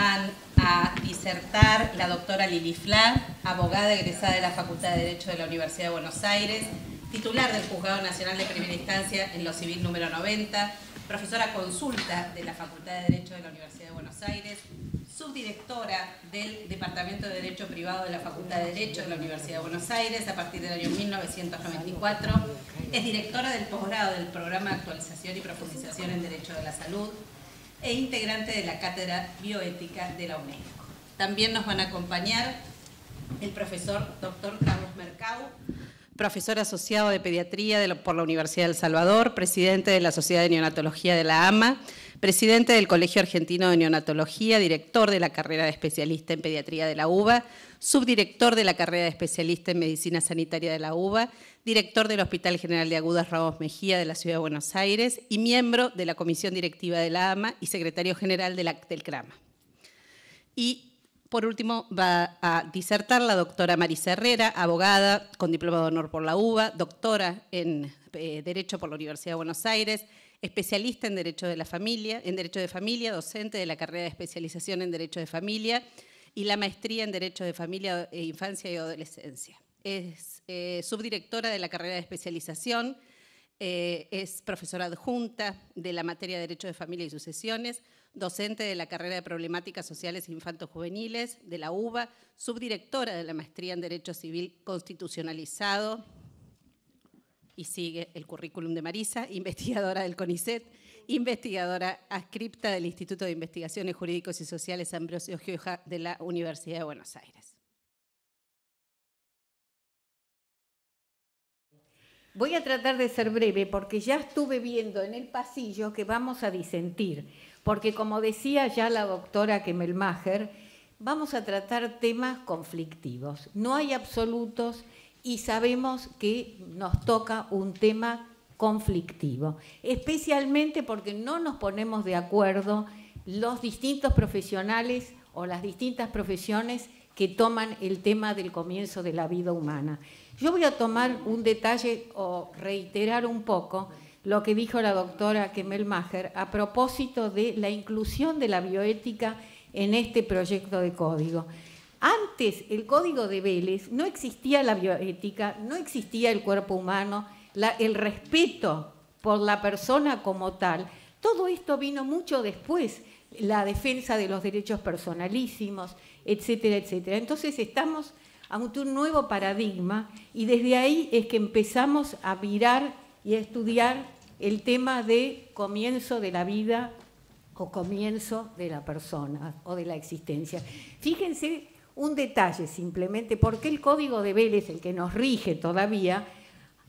van a disertar la doctora Lili Fla, abogada egresada de la Facultad de Derecho de la Universidad de Buenos Aires, titular del Juzgado Nacional de Primera Instancia en lo Civil número 90, profesora consulta de la Facultad de Derecho de la Universidad de Buenos Aires, subdirectora del Departamento de Derecho Privado de la Facultad de Derecho de la Universidad de Buenos Aires a partir del año 1994, es directora del posgrado del Programa de Actualización y Profundización en Derecho de la Salud e integrante de la Cátedra Bioética de la UNESCO. También nos van a acompañar el profesor Dr. Carlos Mercau, profesor asociado de Pediatría por la Universidad de El Salvador, presidente de la Sociedad de Neonatología de la AMA, presidente del Colegio Argentino de Neonatología, director de la carrera de especialista en Pediatría de la UBA, subdirector de la carrera de especialista en Medicina Sanitaria de la UBA, director del Hospital General de Agudas Ramos Mejía de la Ciudad de Buenos Aires y miembro de la Comisión Directiva de la AMA y secretario general del CRAMA. Y por último, va a disertar la doctora Marisa Herrera, abogada con diploma de honor por la UBA, doctora en Derecho por la Universidad de Buenos Aires, especialista en Derecho de Familia, docente de la carrera de especialización en Derecho de Familia y la maestría en Derecho de Familia, Infancia y Adolescencia. Es subdirectora de la carrera de especialización, es profesora adjunta de la materia de Derecho de Familia y Sucesiones, docente de la carrera de Problemáticas Sociales e Infantos-Juveniles de la UBA, subdirectora de la maestría en Derecho Civil Constitucionalizado, y sigue el currículum de Marisa, investigadora del CONICET, investigadora adscripta del Instituto de Investigaciones Jurídicos y Sociales Ambrosio Gioja de la Universidad de Buenos Aires. Voy a tratar de ser breve porque ya estuve viendo en el pasillo que vamos a disentir, porque como decía ya la doctora Kemmelmacher, vamos a tratar temas conflictivos. No hay absolutos y sabemos que nos toca un tema conflictivo, especialmente porque no nos ponemos de acuerdo los distintos profesionales o las distintas profesiones que toman el tema del comienzo de la vida humana. Yo voy a tomar un detalle o reiterar un poco lo que dijo la doctora Kemmelmacher a propósito de la inclusión de la bioética en este proyecto de código. Antes, el código de Vélez, no existía la bioética, no existía el cuerpo humano, el respeto por la persona como tal. Todo esto vino mucho después, la defensa de los derechos personalísimos, etcétera, etcétera. Entonces estamos ante un nuevo paradigma y desde ahí es que empezamos a mirar y a estudiar el tema de comienzo de la vida o comienzo de la persona o de la existencia. Fíjense un detalle simplemente, porque el Código de Vélez, el que nos rige todavía,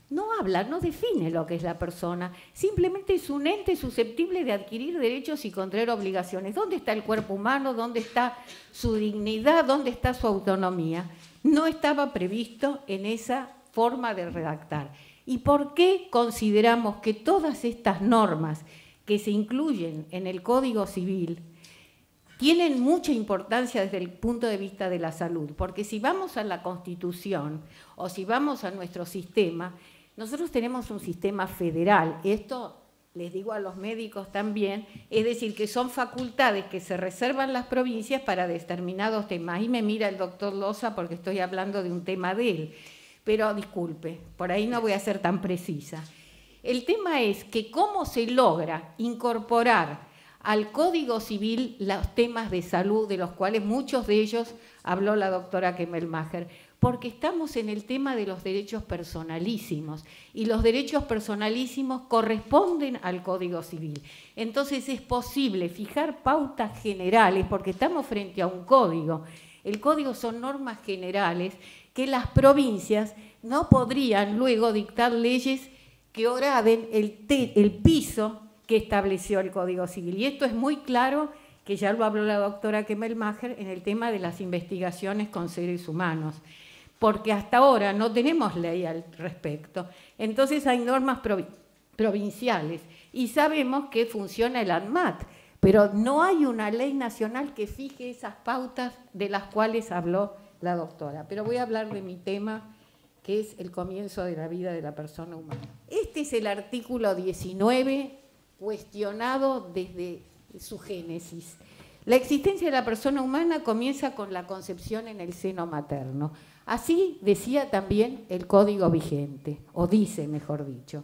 no habla, no define lo que es la persona, simplemente es un ente susceptible de adquirir derechos y contraer obligaciones. ¿Dónde está el cuerpo humano? ¿Dónde está su dignidad? ¿Dónde está su autonomía? No estaba previsto en esa forma de redactar. ¿Y por qué consideramos que todas estas normas que se incluyen en el Código Civil tienen mucha importancia desde el punto de vista de la salud? Porque si vamos a la Constitución o si vamos a nuestro sistema, nosotros tenemos un sistema federal. Esto les digo a los médicos también, es decir, que son facultades que se reservan las provincias para determinados temas. Ahí me mira el doctor Loza porque estoy hablando de un tema de él. Pero disculpe, por ahí no voy a ser tan precisa. El tema es que cómo se logra incorporar al Código Civil los temas de salud, de los cuales muchos de ellos habló la doctora Kemmelmacher, porque estamos en el tema de los derechos personalísimos y los derechos personalísimos corresponden al Código Civil. Entonces es posible fijar pautas generales, porque estamos frente a un código. El código son normas generales que las provincias no podrían luego dictar leyes que oraden el piso que estableció el Código Civil. Y esto es muy claro, que ya lo habló la doctora Kemmelmacher, en el tema de las investigaciones con seres humanos, porque hasta ahora no tenemos ley al respecto. Entonces hay normas provinciales y sabemos que funciona el ANMAT, pero no hay una ley nacional que fije esas pautas de las cuales habló la doctora. Pero voy a hablar de mi tema, que es el comienzo de la vida de la persona humana. Este es el artículo 19, cuestionado desde su génesis. La existencia de la persona humana comienza con la concepción en el seno materno. Así decía también el código vigente, o dice, mejor dicho.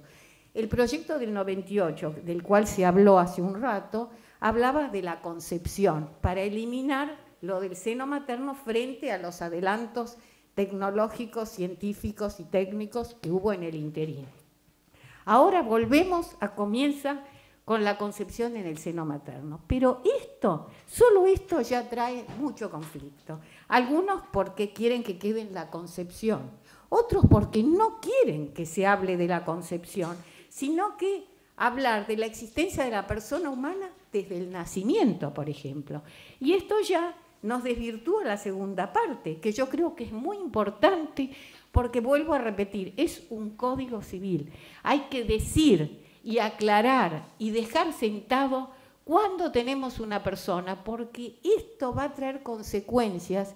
El proyecto del 98, del cual se habló hace un rato, hablaba de la concepción, para eliminar lo del seno materno frente a los adelantos tecnológicos, científicos y técnicos que hubo en el interín. Ahora volvemos a comienza con la concepción en el seno materno. Pero esto, solo esto ya trae mucho conflicto. Algunos porque quieren que quede en la concepción, otros porque no quieren que se hable de la concepción, sino que hablar de la existencia de la persona humana desde el nacimiento, por ejemplo. Y esto ya nos desvirtúa la segunda parte, que yo creo que es muy importante, porque vuelvo a repetir, es un código civil. Hay que decir y aclarar y dejar sentado cuándo tenemos una persona, porque esto va a traer consecuencias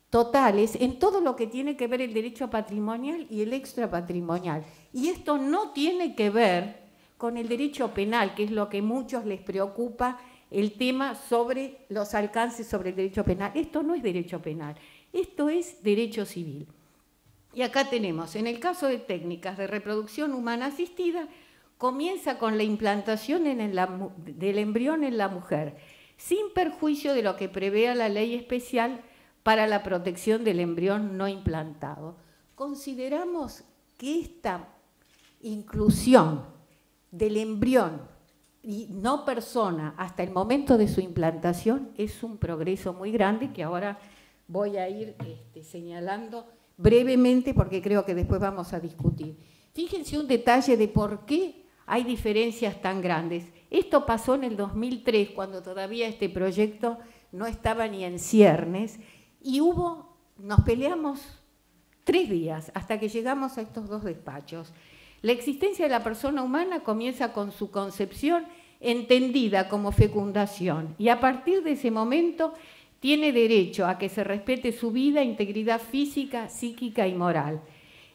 totales en todo lo que tiene que ver el derecho patrimonial y el extrapatrimonial. Y esto no tiene que ver con el derecho penal, que es lo que a muchos les preocupa, el tema sobre los alcances sobre el derecho penal. Esto no es derecho penal, esto es derecho civil. Y acá tenemos, en el caso de técnicas de reproducción humana asistida, comienza con la implantación del embrión en la mujer, sin perjuicio de lo que prevea la ley especial para la protección del embrión no implantado. Consideramos que esta inclusión del embrión y no persona hasta el momento de su implantación es un progreso muy grande que ahora voy a ir señalando brevemente porque creo que después vamos a discutir. Fíjense un detalle de por qué hay diferencias tan grandes. Esto pasó en el 2003, cuando todavía este proyecto no estaba ni en ciernes, y nos peleamos 3 días hasta que llegamos a estos 2 despachos. La existencia de la persona humana comienza con su concepción entendida como fecundación, y a partir de ese momento tiene derecho a que se respete su vida, integridad física, psíquica y moral.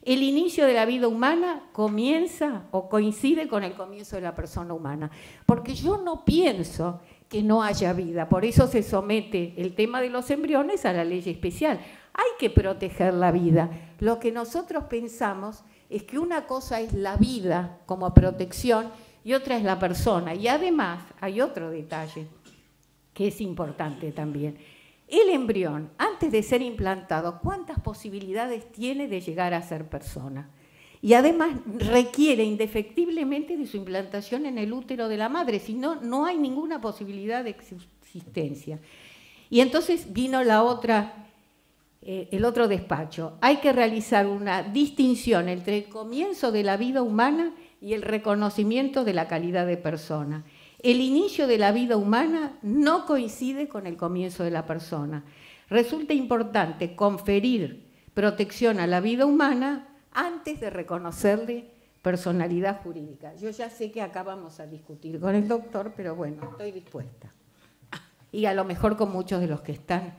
El inicio de la vida humana comienza o coincide con el comienzo de la persona humana, porque yo no pienso que no haya vida, por eso se somete el tema de los embriones a la ley especial. Hay que proteger la vida. Lo que nosotros pensamos es que una cosa es la vida como protección y otra es la persona. Y además hay otro detalle que es importante también. El embrión, antes de ser implantado, ¿cuántas posibilidades tiene de llegar a ser persona? Y además requiere indefectiblemente de su implantación en el útero de la madre, si no, no hay ninguna posibilidad de existencia. Y entonces vino el otro despacho. Hay que realizar una distinción entre el comienzo de la vida humana y el reconocimiento de la calidad de persona. El inicio de la vida humana no coincide con el comienzo de la persona. Resulta importante conferir protección a la vida humana antes de reconocerle personalidad jurídica. Yo ya sé que acá vamos a discutir con el doctor, pero bueno, estoy dispuesta. Y a lo mejor con muchos de los que están.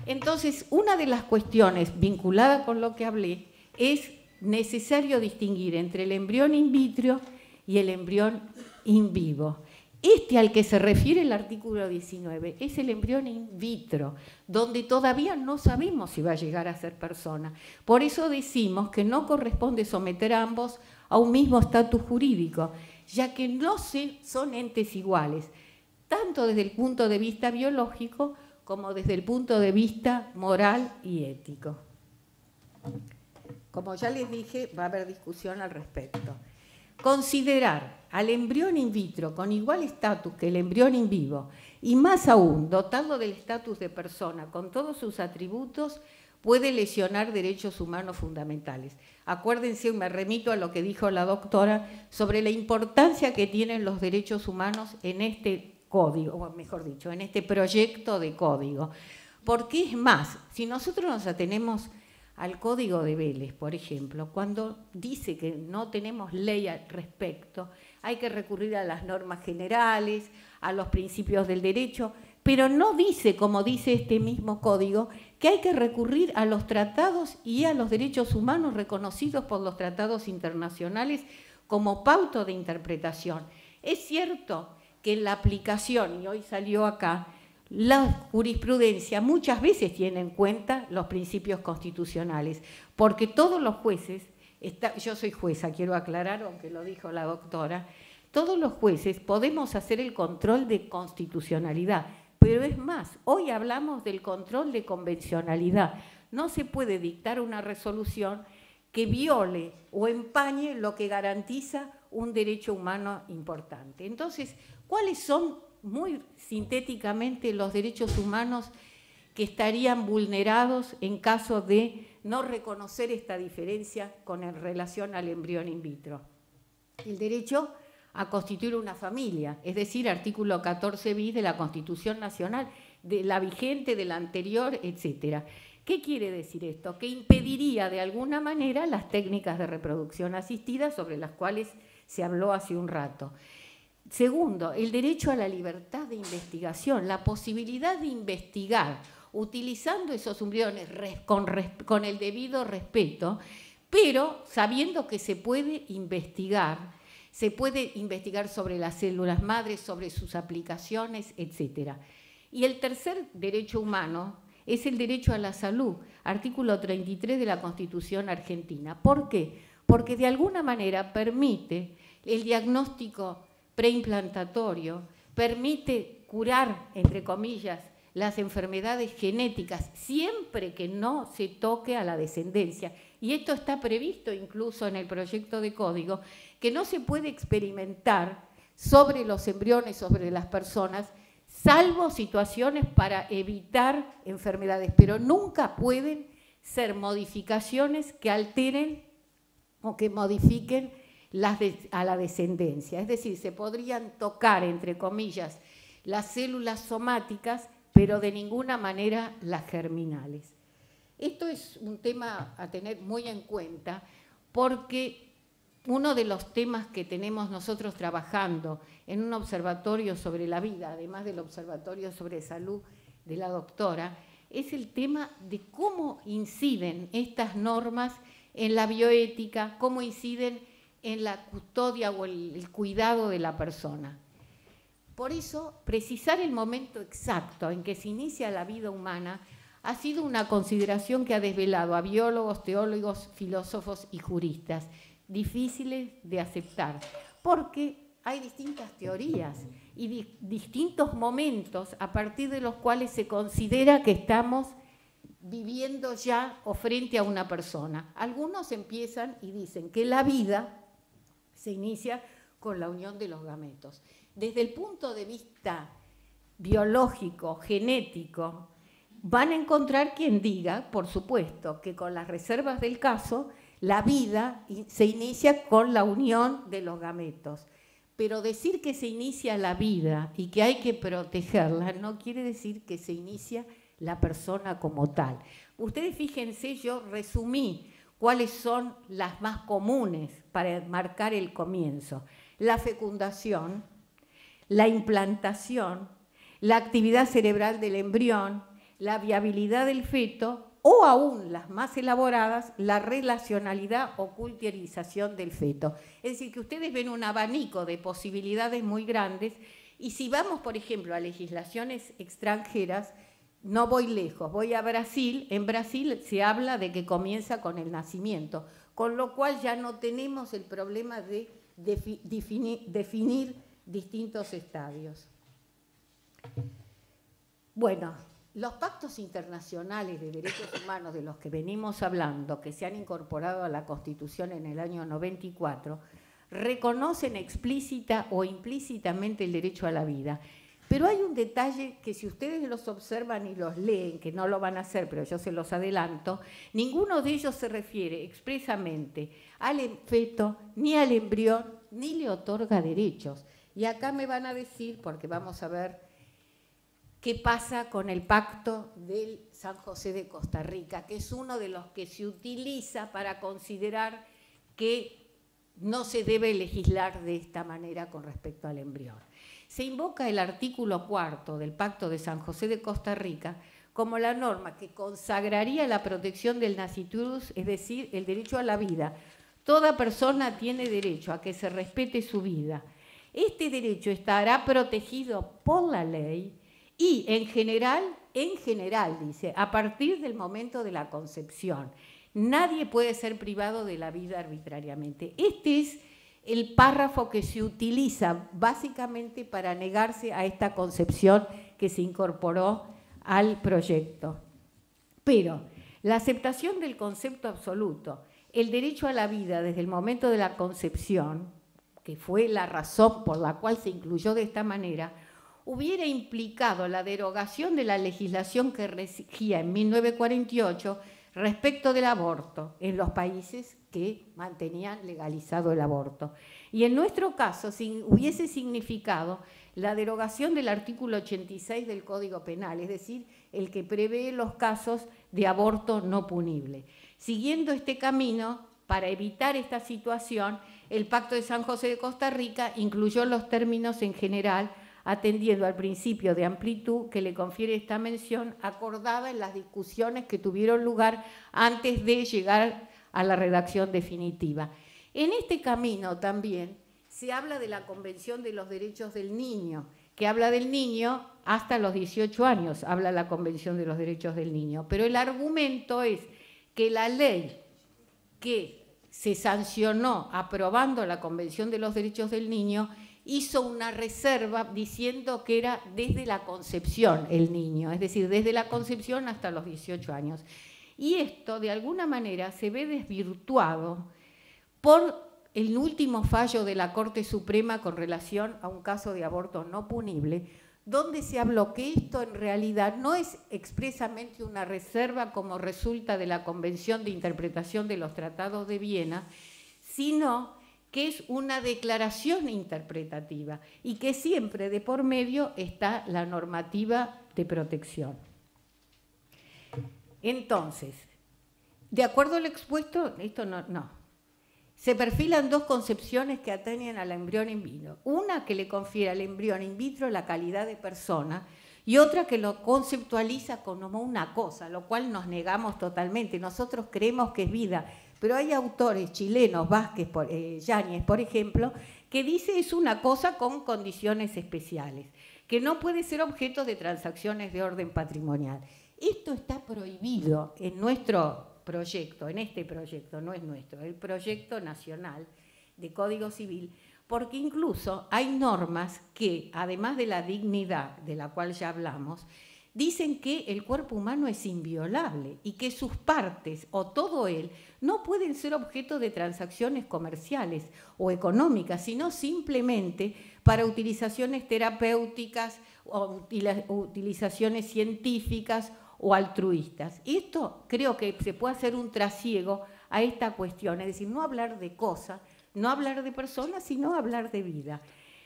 Entonces, una de las cuestiones vinculadas con lo que hablé es necesario distinguir entre el embrión in vitro y el embrión in vivo. Este al que se refiere el artículo 19 es el embrión in vitro, donde todavía no sabemos si va a llegar a ser persona. Por eso decimos que no corresponde someter a ambos a un mismo estatus jurídico, ya que no son entes iguales, tanto desde el punto de vista biológico como desde el punto de vista moral y ético. Como ya les dije, va a haber discusión al respecto. Considerar al embrión in vitro con igual estatus que el embrión in vivo y más aún dotarlo del estatus de persona con todos sus atributos puede lesionar derechos humanos fundamentales. Acuérdense, me remito a lo que dijo la doctora sobre la importancia que tienen los derechos humanos en este código, o mejor dicho, en este proyecto de código. Porque es más, si nosotros nos atenemos al Código de Vélez, por ejemplo, cuando dice que no tenemos ley al respecto, hay que recurrir a las normas generales, a los principios del derecho, pero no dice, como dice este mismo código, que hay que recurrir a los tratados y a los derechos humanos reconocidos por los tratados internacionales como pauta de interpretación. Es cierto que en la aplicación, y hoy salió acá, la jurisprudencia muchas veces tiene en cuenta los principios constitucionales, porque todos los jueces, yo soy jueza, quiero aclarar, aunque lo dijo la doctora, todos los jueces podemos hacer el control de constitucionalidad, pero es más, hoy hablamos del control de convencionalidad. No se puede dictar una resolución que viole o empañe lo que garantiza un derecho humano importante. Entonces, ¿cuáles son, muy sintéticamente, los derechos humanos que estarían vulnerados en caso de no reconocer esta diferencia con relación al embrión in vitro? El derecho a constituir una familia, es decir, artículo 14 bis de la Constitución Nacional, de la vigente, de la anterior, etcétera. ¿Qué quiere decir esto? Que impediría de alguna manera las técnicas de reproducción asistida sobre las cuales se habló hace un rato. Segundo, el derecho a la libertad de investigación, la posibilidad de investigar utilizando esos embriones con el debido respeto, pero sabiendo que se puede investigar sobre las células madres, sobre sus aplicaciones, etc. Y el tercer derecho humano es el derecho a la salud, artículo 33 de la Constitución Argentina. ¿Por qué? Porque de alguna manera permite el diagnóstico preimplantatorio, permite curar, entre comillas, las enfermedades genéticas, siempre que no se toque a la descendencia. Y esto está previsto incluso en el proyecto de código, que no se puede experimentar sobre los embriones, sobre las personas, salvo situaciones para evitar enfermedades, pero nunca pueden ser modificaciones que alteren o que modifiquen a la descendencia. Es decir, se podrían tocar, entre comillas, las células somáticas, pero de ninguna manera las germinales. Esto es un tema a tener muy en cuenta porque uno de los temas que tenemos nosotros trabajando en un observatorio sobre la vida, además del observatorio sobre salud de la doctora, es el tema de cómo inciden estas normas en la bioética, cómo inciden en la custodia o el cuidado de la persona. Por eso, precisar el momento exacto en que se inicia la vida humana ha sido una consideración que ha desvelado a biólogos, teólogos, filósofos y juristas, difíciles de aceptar, porque hay distintas teorías y distintos momentos a partir de los cuales se considera que estamos viviendo ya o frente a una persona. Algunos empiezan y dicen que la vida se inicia con la unión de los gametos. Desde el punto de vista biológico, genético, van a encontrar quien diga, por supuesto, que con las reservas del caso, la vida se inicia con la unión de los gametos. Pero decir que se inicia la vida y que hay que protegerla no quiere decir que se inicia la persona como tal. Ustedes fíjense, yo resumí cuáles son las más comunes para marcar el comienzo. La fecundación, la implantación, la actividad cerebral del embrión, la viabilidad del feto o aún las más elaboradas, la relacionalidad o culturalización del feto. Es decir, que ustedes ven un abanico de posibilidades muy grandes y si vamos, por ejemplo, a legislaciones extranjeras, no voy lejos, voy a Brasil. En Brasil se habla de que comienza con el nacimiento, con lo cual ya no tenemos el problema de definir distintos estadios. Bueno, los pactos internacionales de derechos humanos de los que venimos hablando, que se han incorporado a la Constitución en el año 94, reconocen explícita o implícitamente el derecho a la vida. Pero hay un detalle que si ustedes los observan y los leen, que no lo van a hacer, pero yo se los adelanto, ninguno de ellos se refiere expresamente al feto, ni al embrión, ni le otorga derechos. Y acá me van a decir, porque vamos a ver qué pasa con el pacto del San José de Costa Rica, que es uno de los que se utiliza para considerar que no se debe legislar de esta manera con respecto al embrión. Se invoca el artículo 4 del Pacto de San José de Costa Rica como la norma que consagraría la protección del nasciturus, es decir, el derecho a la vida. Toda persona tiene derecho a que se respete su vida Este derecho estará protegido por la ley y en general, dice, a partir del momento de la concepción. Nadie puede ser privado de la vida arbitrariamente. Este es el párrafo que se utiliza básicamente para negarse a esta concepción que se incorporó al proyecto. Pero la aceptación del concepto absoluto, el derecho a la vida desde el momento de la concepción, que fue la razón por la cual se incluyó de esta manera, hubiera implicado la derogación de la legislación que regía en 1948 respecto del aborto en los países que mantenían legalizado el aborto. Y en nuestro caso hubiese significado la derogación del artículo 86 del Código Penal, es decir, el que prevé los casos de aborto no punible. Siguiendo este camino, para evitar esta situación, el Pacto de San José de Costa Rica incluyó los términos en general, atendiendo al principio de amplitud que le confiere esta mención, acordada en las discusiones que tuvieron lugar antes de llegar a la redacción definitiva. En este camino también se habla de la Convención de los Derechos del Niño, que habla del niño hasta los 18 años, habla la Convención de los Derechos del Niño. Pero el argumento es que la ley que se sancionó aprobando la Convención de los Derechos del Niño hizo una reserva diciendo que era desde la concepción el niño, es decir, desde la concepción hasta los 18 años. Y esto, de alguna manera, se ve desvirtuado por el último fallo de la Corte Suprema con relación a un caso de aborto no punible, donde se habló que esto en realidad no es expresamente una reserva como resulta de la Convención de Interpretación de los Tratados de Viena, sino que es una declaración interpretativa y que siempre de por medio está la normativa de protección. Entonces, de acuerdo al expuesto, esto no. Se perfilan dos concepciones que atañen al embrión in vitro. Una que le confiere al embrión in vitro la calidad de persona y otra que lo conceptualiza como una cosa, lo cual nos negamos totalmente. Nosotros creemos que es vida, pero hay autores chilenos, Vázquez, Yáñez, por ejemplo, que dice es una cosa con condiciones especiales, que no puede ser objeto de transacciones de orden patrimonial. Esto está prohibido en nuestro proyecto, en este proyecto, no es nuestro, el proyecto nacional de Código Civil, porque incluso hay normas que, además de la dignidad de la cual ya hablamos, dicen que el cuerpo humano es inviolable y que sus partes o todo él no pueden ser objeto de transacciones comerciales o económicas, sino simplemente para utilizaciones terapéuticas o utilizaciones científicas o altruistas. Y esto creo que se puede hacer un trasiego a esta cuestión, es decir, no hablar de cosas, no hablar de personas, sino hablar de vida.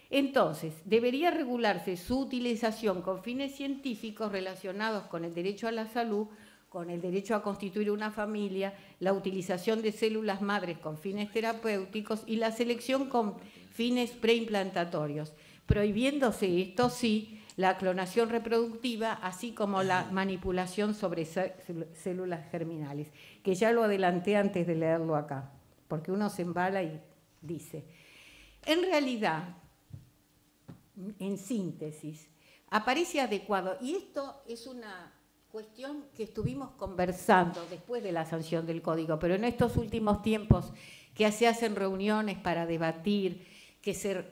Entonces, debería regularse su utilización con fines científicos relacionados con el derecho a la salud, con el derecho a constituir una familia, la utilización de células madres con fines terapéuticos y la selección con fines preimplantatorios, prohibiéndose, esto sí, la clonación reproductiva, así como la manipulación sobre células germinales, que ya lo adelanté antes de leerlo acá, porque uno se embala y dice. En realidad, en síntesis, aparece adecuado, y esto es una cuestión que estuvimos conversando después de la sanción del Código, pero en estos últimos tiempos que se hacen reuniones para debatir, que se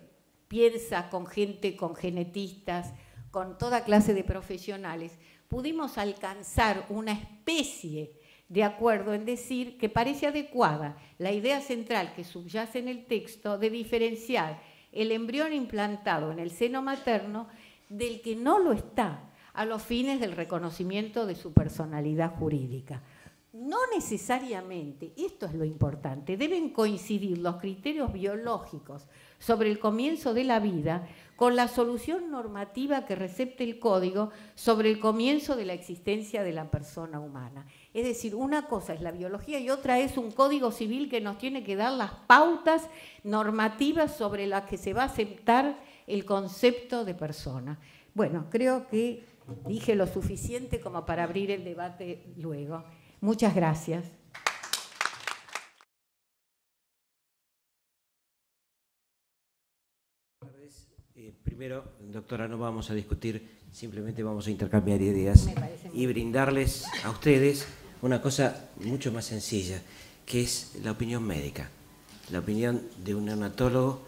piensa con gente, con genetistas, con toda clase de profesionales, pudimos alcanzar una especie de acuerdo en decir que parece adecuada la idea central que subyace en el texto de diferenciar el embrión implantado en el seno materno del que no lo está a los fines del reconocimiento de su personalidad jurídica. No necesariamente, esto es lo importante, deben coincidir los criterios biológicos sobre el comienzo de la vida con la solución normativa que recepte el Código sobre el comienzo de la existencia de la persona humana. Es decir, una cosa es la biología y otra es un Código Civil que nos tiene que dar las pautas normativas sobre las que se va a aceptar el concepto de persona. Bueno, creo que dije lo suficiente como para abrir el debate luego. Muchas gracias. Primero, doctora, no vamos a discutir, simplemente vamos a intercambiar ideas y brindarles a ustedes una cosa mucho más sencilla, que es la opinión médica, la opinión de un neonatólogo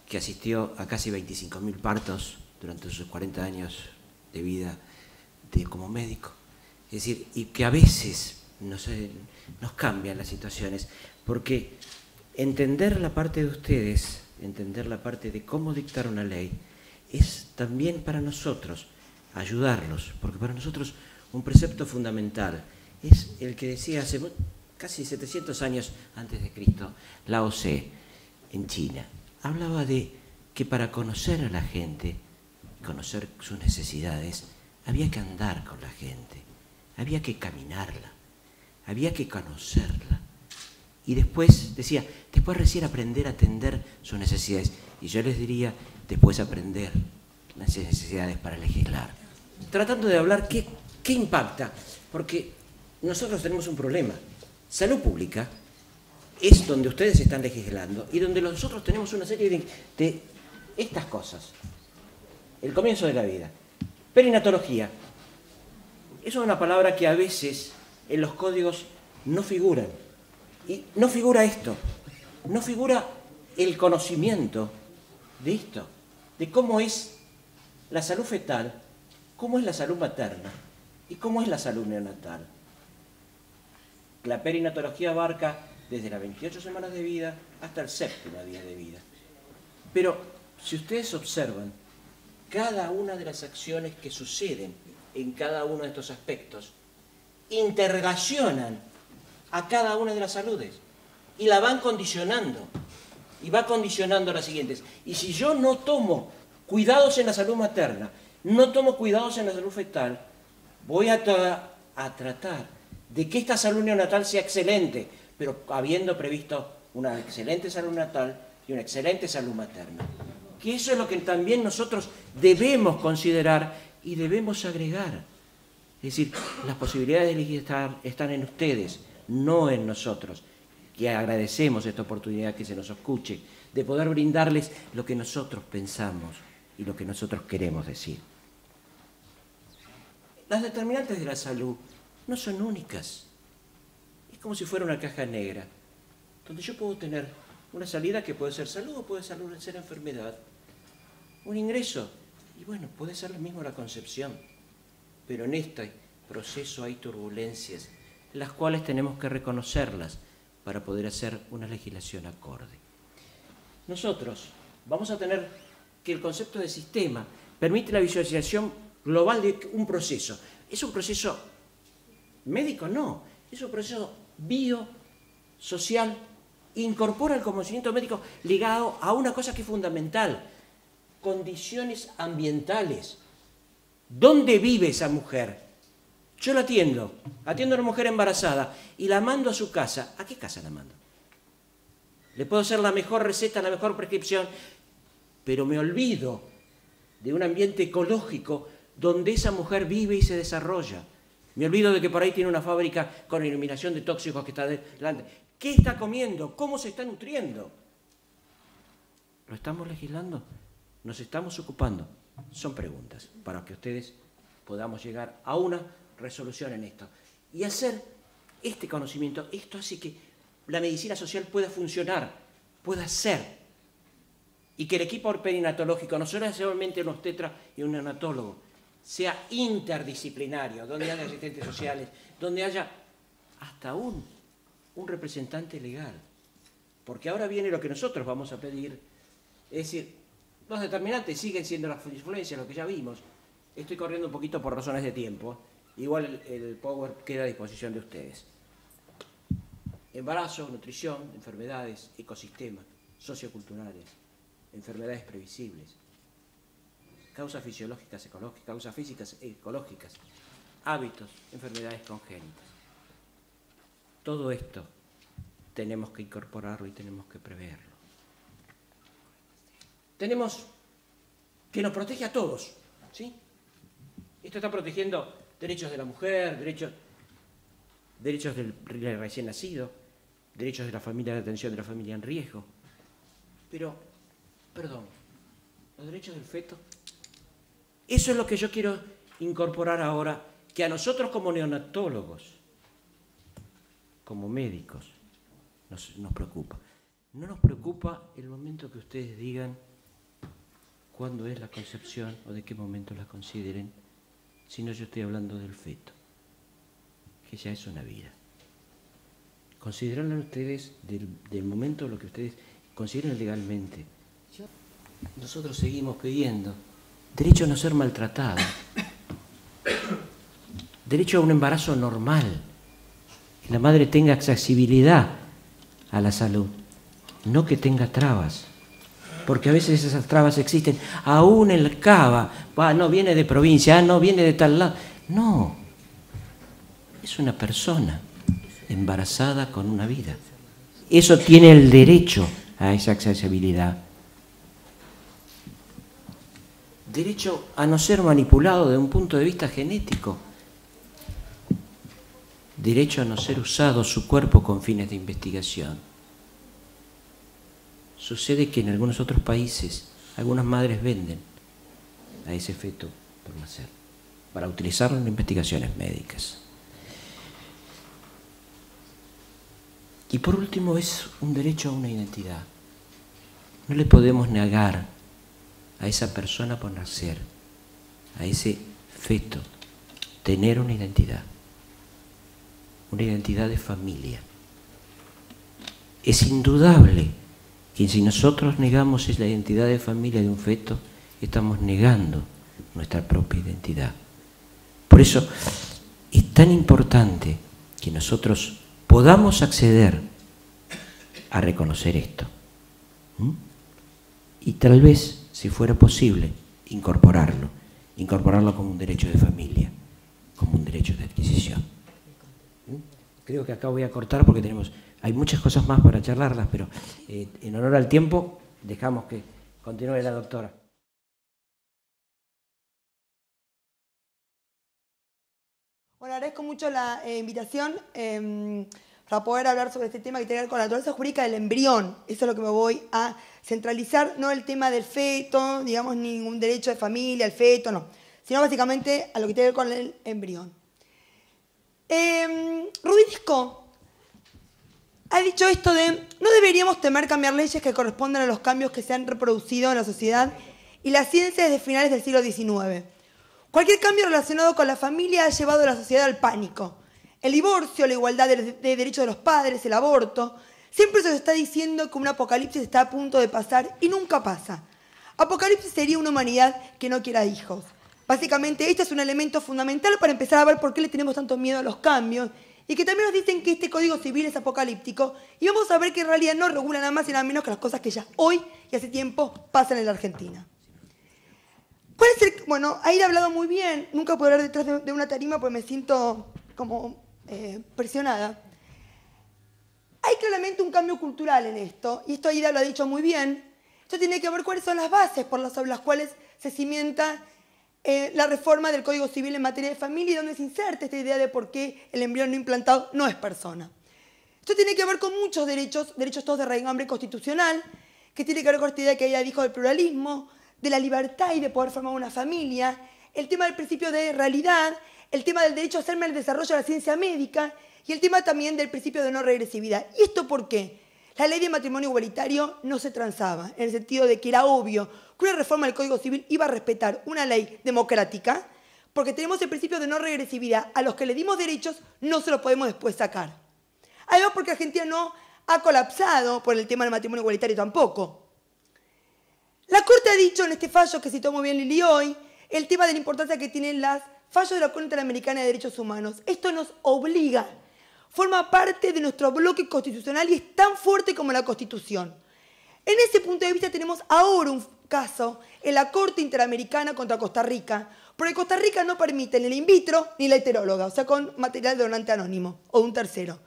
que asistió a casi 25.000 partos durante sus 40 años de vida como médico. Es decir, y que a veces nos cambian las situaciones, porque entender la parte de ustedes, entender la parte de cómo dictar una ley, es también para nosotros ayudarlos, porque para nosotros un precepto fundamental es el que decía hace casi 700 años antes de Cristo Lao Tse en China. Hablaba de que para conocer a la gente, conocer sus necesidades, había que andar con la gente, había que caminarla, había que conocerla. Y después, decía, después recién aprender a atender sus necesidades. Y yo les diría, después aprender las necesidades para legislar. Tratando de hablar qué impacta, porque nosotros tenemos un problema. Salud pública es donde ustedes están legislando y donde nosotros tenemos una serie de estas cosas. El comienzo de la vida. Perinatología. Es una palabra que a veces en los códigos no figuran. Y no figura esto. No figura el conocimiento de esto, de cómo es la salud fetal, cómo es la salud materna y cómo es la salud neonatal. La perinatología abarca desde las 28 semanas de vida hasta el 7º día de vida. Pero si ustedes observan, cada una de las acciones que suceden en cada uno de estos aspectos interrelacionan a cada una de las saludes y la van condicionando. Y va condicionando las siguientes. Y si yo no tomo cuidados en la salud materna, no tomo cuidados en la salud fetal, voy a tratar de que esta salud neonatal sea excelente, pero habiendo previsto una excelente salud natal y una excelente salud materna. Que eso es lo que también nosotros debemos considerar y debemos agregar. Es decir, las posibilidades de legislar están en ustedes, no en nosotros. Que agradecemos esta oportunidad que se nos escuche, de poder brindarles lo que nosotros pensamos y lo que nosotros queremos decir. Las determinantes de la salud no son únicas. Es como si fuera una caja negra, donde yo puedo tener una salida que puede ser salud o puede ser enfermedad. Un ingreso, y bueno, puede ser lo mismo la concepción. Pero en este proceso hay turbulencias, las cuales tenemos que reconocerlas para poder hacer una legislación acorde. Nosotros vamos a tener que el concepto de sistema permite la visualización global de un proceso. ¿Es un proceso médico? No. Es un proceso biosocial. Incorpora el conocimiento médico ligado a una cosa que es fundamental. Condiciones ambientales. ¿Dónde vive esa mujer? Yo la atiendo a una mujer embarazada y la mando a su casa. ¿A qué casa la mando? Le puedo hacer la mejor receta, la mejor prescripción, pero me olvido de un ambiente ecológico donde esa mujer vive y se desarrolla. Me olvido de que por ahí tiene una fábrica con eliminación de tóxicos que está delante. ¿Qué está comiendo? ¿Cómo se está nutriendo? ¿Lo estamos legislando? ¿Nos estamos ocupando? Son preguntas para que ustedes podamos llegar a una resolución en esto. Y hacer este conocimiento, esto hace que la medicina social pueda funcionar, pueda ser. Y que el equipo perinatológico, no solamente un obstetra y un neonatólogo, sea interdisciplinario, donde haya asistentes sociales, donde haya hasta un representante legal. Porque ahora viene lo que nosotros vamos a pedir, es decir, los determinantes siguen siendo las influencias, lo que ya vimos. Estoy corriendo un poquito por razones de tiempo. Igual el power queda a disposición de ustedes. Embarazo, nutrición, enfermedades, ecosistemas, socioculturales, enfermedades previsibles, causas fisiológicas, ecológicas, causas físicas, ecológicas, hábitos, enfermedades congénitas. Todo esto tenemos que incorporarlo y tenemos que preverlo. Tenemos que nos protege a todos, ¿sí? Esto está protegiendo derechos de la mujer, derechos del recién nacido, derechos de la familia, de atención de la familia en riesgo. Pero, perdón, los derechos del feto. Eso es lo que yo quiero incorporar ahora, que a nosotros como neonatólogos, como médicos, nos preocupa. No nos preocupa el momento que ustedes digan cuándo es la concepción o de qué momento la consideren, sino yo estoy hablando del feto, que ya es una vida. Consideran ustedes del momento lo que ustedes consideren legalmente. Nosotros seguimos pidiendo derecho a no ser maltratado, derecho a un embarazo normal, que la madre tenga accesibilidad a la salud, no que tenga trabas, porque a veces esas trabas existen, aún en el Cava, no viene de provincia, no viene de tal lado, no, es una persona embarazada con una vida, eso tiene el derecho a esa accesibilidad. Derecho a no ser manipulado desde un punto de vista genético. Derecho a no ser usado su cuerpo con fines de investigación. Sucede que en algunos otros países algunas madres venden a ese feto por nacer para utilizarlo en investigaciones médicas. Y por último es un derecho a una identidad. No le podemos negar a esa persona por nacer, a ese feto, tener una identidad de familia. Es indudable que si nosotros negamos la identidad de familia de un feto, estamos negando nuestra propia identidad. Por eso es tan importante que nosotros podamos acceder a reconocer esto. Y tal vez, si fuera posible, incorporarlo como un derecho de familia, como un derecho de adquisición. Creo que acá voy a cortar porque hay muchas cosas más para charlarlas, pero en honor al tiempo dejamos que continúe la doctora. Bueno, agradezco mucho la invitación para poder hablar sobre este tema que tiene que ver con la naturaleza jurídica del embrión. Eso es lo que me voy a centralizar, no el tema del feto, digamos, ningún derecho de familia, el feto, no, sino básicamente a lo que tiene que ver con el embrión. Rudisco ha dicho esto de no deberíamos temer cambiar leyes que correspondan a los cambios que se han reproducido en la sociedad y la ciencia desde finales del siglo XIX. Cualquier cambio relacionado con la familia ha llevado a la sociedad al pánico. El divorcio, la igualdad de derechos de los padres, el aborto, siempre se está diciendo que un apocalipsis está a punto de pasar y nunca pasa. Apocalipsis sería una humanidad que no quiera hijos. Básicamente, este es un elemento fundamental para empezar a ver por qué le tenemos tanto miedo a los cambios y que también nos dicen que este Código Civil es apocalíptico y vamos a ver que en realidad no regula nada más y nada menos que las cosas que ya hoy y hace tiempo pasan en la Argentina. Bueno, ahí he hablado muy bien, nunca puedo hablar detrás de una tarima porque me siento como presionada. Hay claramente un cambio cultural en esto, y esto Aida lo ha dicho muy bien. Esto tiene que ver cuáles son las bases sobre las cuales se cimienta la reforma del Código Civil en materia de familia y donde se inserta esta idea de por qué el embrión no implantado no es persona. Esto tiene que ver con muchos derechos todos de raigambre constitucional, que tiene que ver con esta idea que ella dijo del pluralismo, de la libertad y de poder formar una familia, el tema del principio de realidad, el tema del derecho a hacerme el desarrollo de la ciencia médica y el tema también del principio de no regresividad. ¿Y esto por qué? La ley de matrimonio igualitario no se transaba, en el sentido de que era obvio que una reforma del Código Civil iba a respetar una ley democrática, porque tenemos el principio de no regresividad. A los que le dimos derechos no se los podemos después sacar. Además, porque Argentina no ha colapsado por el tema del matrimonio igualitario tampoco. La Corte ha dicho en este fallo que citó muy bien Lili hoy, el tema de la importancia que tienen los fallos de la Corte Interamericana de Derechos Humanos. Esto nos obliga, forma parte de nuestro bloque constitucional y es tan fuerte como la Constitución. En ese punto de vista tenemos ahora un caso en la Corte Interamericana contra Costa Rica, porque Costa Rica no permite ni el in vitro ni la heteróloga, o sea, con material de donante anónimo o de un tercero.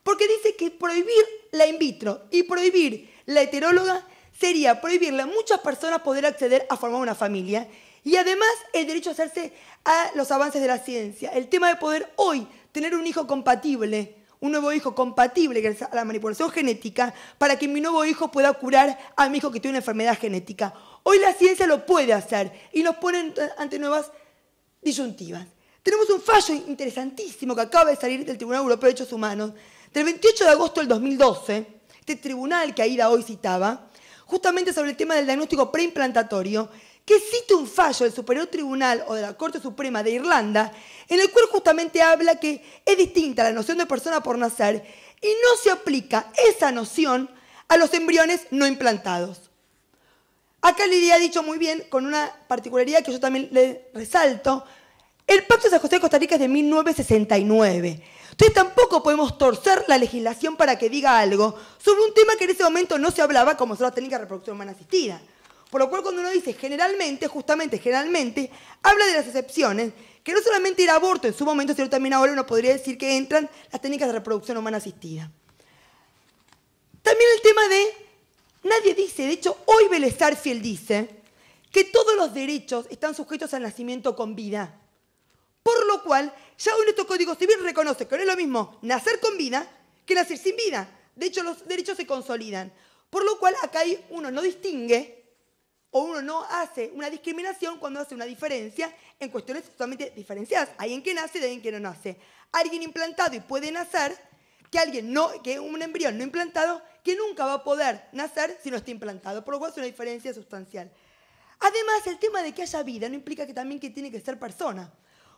Porque dice que prohibir la in vitro y prohibir la heteróloga sería prohibirle a muchas personas poder acceder a formar una familia y además el derecho a hacerse a los avances de la ciencia. El tema de poder hoy tener un hijo compatible, un nuevo hijo compatible gracias a la manipulación genética para que mi nuevo hijo pueda curar a mi hijo que tiene una enfermedad genética. Hoy la ciencia lo puede hacer y nos pone ante nuevas disyuntivas. Tenemos un fallo interesantísimo que acaba de salir del Tribunal Europeo de Derechos Humanos del 28 de agosto del 2012, este tribunal que Aida hoy citaba, justamente sobre el tema del diagnóstico preimplantario, que cita un fallo del Superior Tribunal o de la Corte Suprema de Irlanda, en el cual justamente habla que es distinta la noción de persona por nacer y no se aplica esa noción a los embriones no implantados. Acá Lidia ha dicho muy bien, con una particularidad que yo también le resalto, el Pacto de San José de Costa Rica es de 1969. Entonces tampoco podemos torcer la legislación para que diga algo sobre un tema que en ese momento no se hablaba, como son las técnicas de reproducción humana asistida. Por lo cual cuando uno dice generalmente, justamente generalmente, habla de las excepciones, que no solamente el aborto en su momento, sino también ahora uno podría decir que entran las técnicas de reproducción humana asistida. También el tema de, nadie dice, de hecho hoy Vélez Sarsfield dice que todos los derechos están sujetos al nacimiento con vida. Por lo cual, ya hoy nuestro Código Civil reconoce que no es lo mismo nacer con vida que nacer sin vida. De hecho, los derechos se consolidan. Por lo cual, acá uno no distingue o uno no hace una discriminación cuando hace una diferencia en cuestiones totalmente diferenciadas. Hay en que nace y hay en que no nace. Alguien implantado y puede nacer, que un embrión no implantado, que nunca va a poder nacer si no está implantado. Por lo cual es una diferencia sustancial. Además, el tema de que haya vida no implica que también que tiene que ser persona.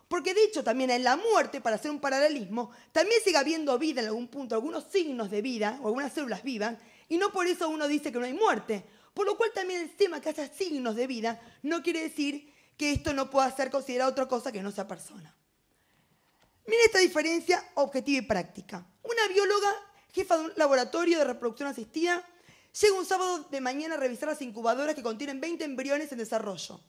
Porque de hecho también en la muerte, para hacer un paralelismo, también sigue habiendo vida en algún punto, algunos signos de vida o algunas células vivas, y no por eso uno dice que no hay muerte. Por lo cual también el tema que haya signos de vida no quiere decir que esto no pueda ser considerado otra cosa que no sea persona. Miren esta diferencia objetiva y práctica. Una bióloga, jefa de un laboratorio de reproducción asistida, llega un sábado de mañana a revisar las incubadoras que contienen 20 embriones en desarrollo.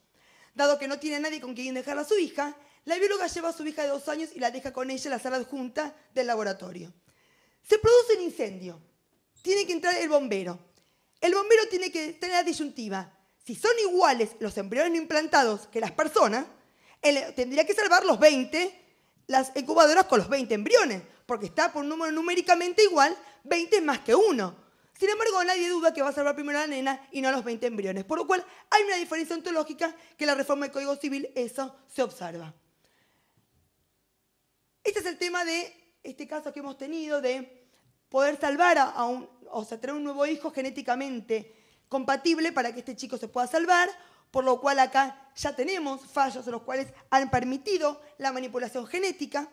Dado que no tiene nadie con quien dejar a su hija, la bióloga lleva a su hija de 2 años y la deja con ella en la sala adjunta del laboratorio. Se produce un incendio. Tiene que entrar el bombero. El bombero tiene que tener la disyuntiva. Si son iguales los embriones no implantados que las personas, él tendría que salvar los 20, las incubadoras con los 20 embriones, porque está por un número numéricamente igual, 20 es más que 1. Sin embargo, nadie duda que va a salvar primero a la nena y no a los 20 embriones. Por lo cual, hay una diferencia ontológica que en la reforma del Código Civil eso se observa. Este es el tema de este caso que hemos tenido de poder salvar tener un nuevo hijo genéticamente compatible para que este chico se pueda salvar, por lo cual acá ya tenemos fallos en los cuales han permitido la manipulación genética.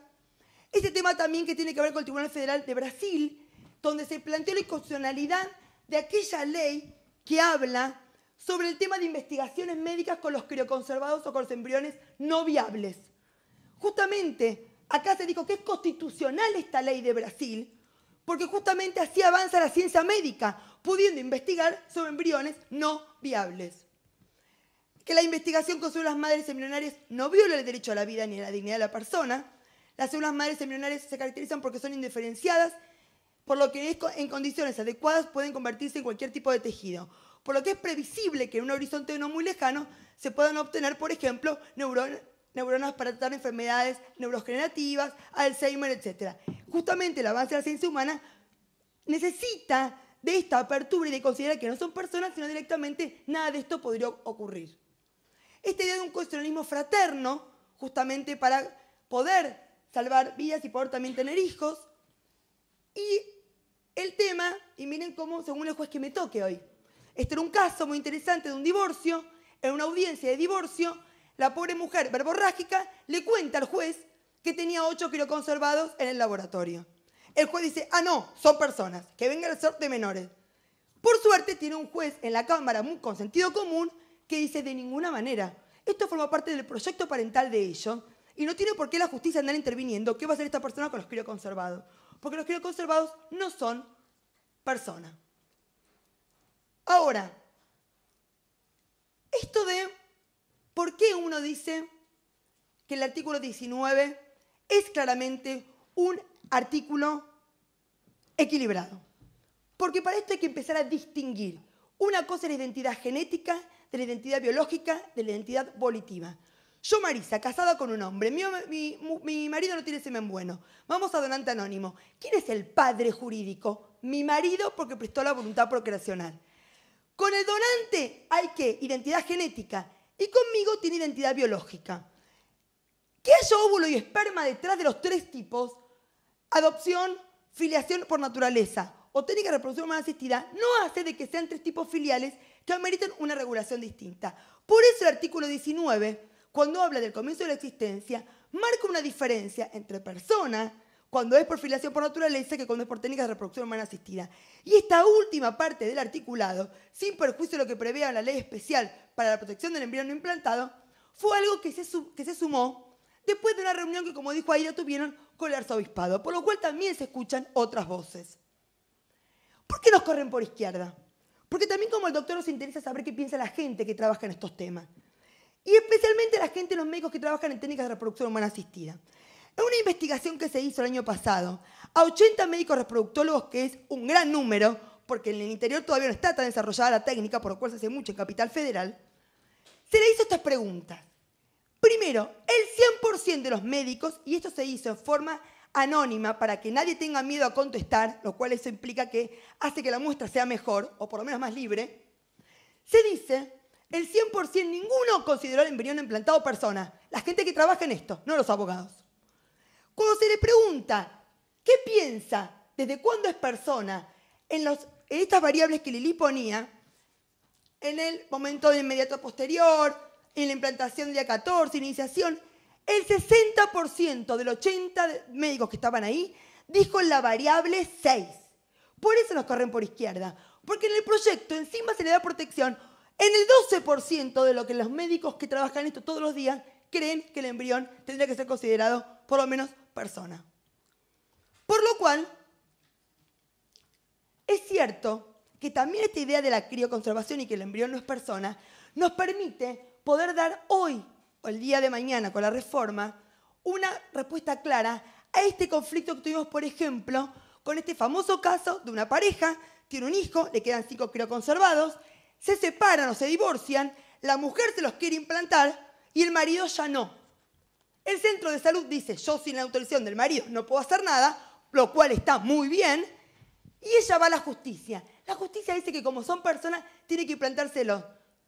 Este tema también que tiene que ver con el Tribunal Federal de Brasil, donde se planteó la inconstitucionalidad de aquella ley que habla sobre el tema de investigaciones médicas con los crioconservados o con los embriones no viables. Justamente, acá se dijo que es constitucional esta ley de Brasil, porque justamente así avanza la ciencia médica, pudiendo investigar sobre embriones no viables. Que la investigación con células madres embrionarias no viola el derecho a la vida ni a la dignidad de la persona. Las células madres embrionarias se caracterizan porque son indiferenciadas, por lo que en condiciones adecuadas pueden convertirse en cualquier tipo de tejido. Por lo que es previsible que en un horizonte no muy lejano se puedan obtener, por ejemplo, neuronas para tratar enfermedades neurodegenerativas, Alzheimer, etc. Justamente el avance de la ciencia humana necesita de esta apertura y de considerar que no son personas, sino directamente nada de esto podría ocurrir. Esta idea de un cuestionalismo fraterno, justamente para poder salvar vidas y poder también tener hijos. Y el tema, y miren cómo, según el juez que me toque hoy, este era un caso muy interesante de un divorcio, en una audiencia de divorcio, la pobre mujer verborrágica le cuenta al juez que tenía 8 crioconservados en el laboratorio. El juez dice, no, son personas, que vengan a ser de menores. Por suerte tiene un juez en la Cámara con sentido común que dice de ninguna manera. Esto forma parte del proyecto parental de ellos y no tiene por qué la justicia andar interviniendo qué va a hacer esta persona con los crioconservados. Porque los crioconservados no son personas. Ahora, esto de por qué uno dice que el artículo 19 es claramente un artículo equilibrado. Porque para esto hay que empezar a distinguir. Una cosa es la identidad genética, de la identidad biológica, de la identidad volitiva. Yo, Marisa, casada con un hombre, mi marido no tiene semen bueno. Vamos a donante anónimo. ¿Quién es el padre jurídico? Mi marido, porque prestó la voluntad procreacional. Con el donante hay que identidad genética y conmigo tiene identidad biológica. Que haya óvulo y esperma detrás de los 3 tipos, adopción, filiación por naturaleza o técnica de reproducción humana asistida, no hace de que sean 3 tipos filiales que ameriten una regulación distinta. Por eso el artículo 19, cuando habla del comienzo de la existencia, marca una diferencia entre persona, cuando es por filiación por naturaleza, que cuando es por técnica de reproducción humana asistida. Y esta última parte del articulado, sin perjuicio de lo que prevé la ley especial para la protección del embrión no implantado, fue algo que se sumó después de una reunión que, como dijo Aida, tuvieron con el arzobispado, por lo cual también se escuchan otras voces. ¿Por qué nos corren por izquierda? Porque también como el doctor nos interesa saber qué piensa la gente que trabaja en estos temas. Y especialmente la gente, los médicos que trabajan en técnicas de reproducción humana asistida. En una investigación que se hizo el año pasado, a 80 médicos reproductólogos, que es un gran número, porque en el interior todavía no está tan desarrollada la técnica, por lo cual se hace mucho en Capital Federal, se le hizo estas preguntas. Primero, el 100% de los médicos, y esto se hizo en forma anónima para que nadie tenga miedo a contestar, lo cual eso implica que hace que la muestra sea mejor, o por lo menos más libre, se dice, el 100% ninguno consideró el embrión implantado persona. La gente que trabaja en esto, no los abogados. Cuando se le pregunta, ¿qué piensa? ¿Desde cuándo es persona? En estas variables que Lili ponía, en el momento de inmediato posterior, en la implantación del día 14, iniciación, el 60% de los 80 médicos que estaban ahí dijo la variable 6. Por eso nos corren por izquierda. Porque en el proyecto encima se le da protección en el 12% de lo que los médicos que trabajan esto todos los días creen que el embrión tendría que ser considerado por lo menos persona. Por lo cual, es cierto que también esta idea de la crioconservación y que el embrión no es persona nos permite poder dar hoy o el día de mañana con la reforma una respuesta clara a este conflicto que tuvimos, por ejemplo, con este famoso caso de una pareja, tiene un hijo, le quedan 5 crioconservados, se separan o se divorcian, la mujer se los quiere implantar y el marido ya no. El centro de salud dice, yo sin la autorización del marido no puedo hacer nada, lo cual está muy bien, y ella va a la justicia. La justicia dice que como son personas, tiene que implantárselo.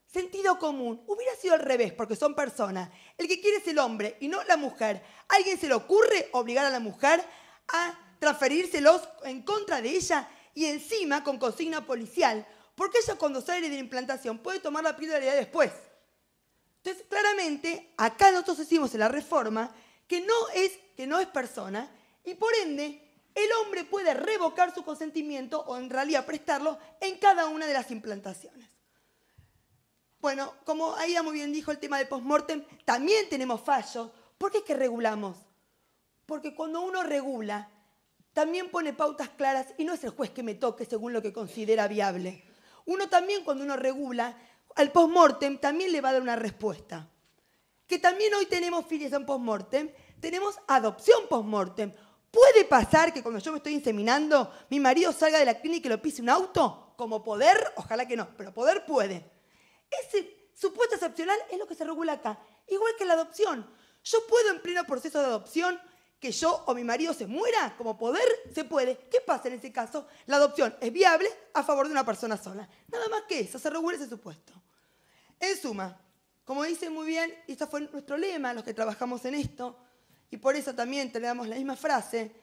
Sentido común. Hubiera sido al revés, porque son personas. El que quiere es el hombre y no la mujer. ¿A alguien se le ocurre obligar a la mujer a transferírselos en contra de ella y encima con consigna policial? Porque ella cuando sale de la implantación puede tomar la píldora después. Entonces, claramente, acá nosotros decimos en la reforma que no es persona y por ende el hombre puede revocar su consentimiento o en realidad prestarlo en cada una de las implantaciones. Bueno, como Aida muy bien dijo, el tema del post-mortem, también tenemos fallos. ¿Por qué es que regulamos? Porque cuando uno regula, también pone pautas claras y no es el juez que me toque según lo que considera viable. Uno también, cuando uno regula, al post-mortem también le va a dar una respuesta. Que también hoy tenemos filiación post-mortem, tenemos adopción post-mortem. ¿Puede pasar que cuando yo me estoy inseminando, mi marido salga de la clínica y lo pise un auto? Como poder, ojalá que no, pero poder puede. Ese supuesto excepcional es lo que se regula acá. Igual que la adopción. Yo puedo en pleno proceso de adopción que yo o mi marido se muera, como poder se puede. ¿Qué pasa en ese caso? La adopción es viable a favor de una persona sola. Nada más que eso, se regula ese supuesto. En suma, como dice muy bien, y este fue nuestro lema, los que trabajamos en esto, y por eso también tenemos la misma frase,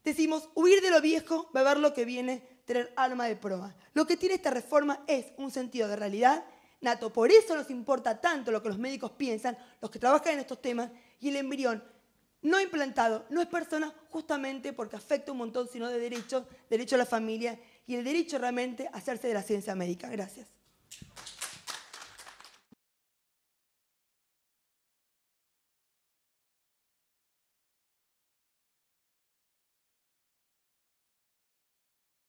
decimos, huir de lo viejo, beber lo que viene, tener alma de proa. Lo que tiene esta reforma es un sentido de realidad nato. Por eso nos importa tanto lo que los médicos piensan, los que trabajan en estos temas, y el embrión no implantado no es persona justamente porque afecta un montón, sino de derechos, derecho a la familia y el derecho realmente a hacerse de la ciencia médica. Gracias.